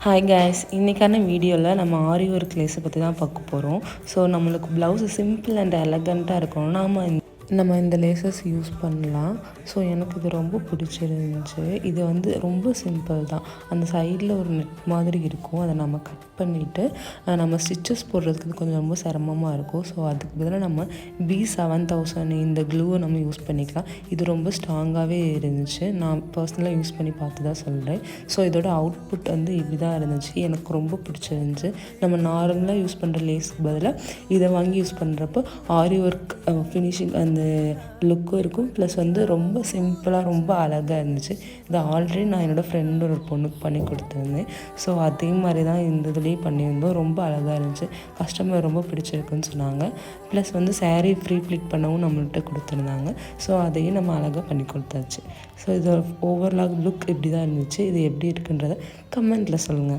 Hi guys, இன்றைக்கான வீடியோவில் நம்ம ஆரி ஒர்க் லேஸை பற்றி தான் பார்க்க போகிறோம். ஸோ நம்மளுக்கு ப்ளவுஸு சிம்பிள் அண்ட் எலகண்ட்டாக இருக்கணும்னா நம்ம இந்த லேசஸ் யூஸ் பண்ணலாம். ஸோ எனக்கு இது ரொம்ப பிடிச்சிருந்துச்சு. இது ரொம்ப சிம்பிள் தான். அந்த சைடில் ஒரு நெட் மாதிரி இருக்கும். அதை நம்ம கட் பண்ணிவிட்டு நம்ம ஸ்டிச்சஸ் போடுறதுக்கு இது கொஞ்சம் ரொம்ப சிரமமாக இருக்கும். ஸோ அதுக்கு பதிலாக நம்ம B7000 இந்த க்ளூவை நம்ம யூஸ் பண்ணிக்கலாம். இது ரொம்ப ஸ்ட்ராங்காகவே இருந்துச்சு. நான் பர்சனலாக யூஸ் பண்ணி பார்த்து தான் சொல்கிறேன். ஸோ இதோட அவுட்புட் இப்படி தான் இருந்துச்சு. எனக்கு ரொம்ப பிடிச்சிருந்துச்சு. நம்ம நார்மலாக யூஸ் பண்ணுற லேஸ்க்கு பதிலாக இதை வாங்கி யூஸ் பண்ணுறப்போ ஆரி ஒர்க் ஃபினிஷிங் அந்த லுக்கும் இருக்கும். ப்ளஸ் ரொம்ப சிம்பிளாக ரொம்ப அழகாக இருந்துச்சு. இதை ஆல்ரெடி நான் என்னோடய ஃப்ரெண்டு ஒரு பொண்ணுக்கு பண்ணி கொடுத்துருந்தேன். ஸோ அதே மாதிரி தான் இந்த இதுலேயும் பண்ணியிருந்தோம். ரொம்ப அழகாக இருந்துச்சு. கஸ்டமர் ரொம்ப பிடிச்சிருக்குன்னு சொன்னாங்க. ப்ளஸ் சாரீ ஃப்ரீ ப்ளிட் பண்ணவும் நம்மள்கிட்ட கொடுத்துருந்தாங்க. ஸோ அதையும் நம்ம அழகாக பண்ணி கொடுத்தாச்சு. ஸோ இதோட ஓவர்லாக் லுக் இப்படி தான் இருந்துச்சு. இது எப்படி இருக்குன்றதை கமெண்ட்டில் சொல்லுங்கள்.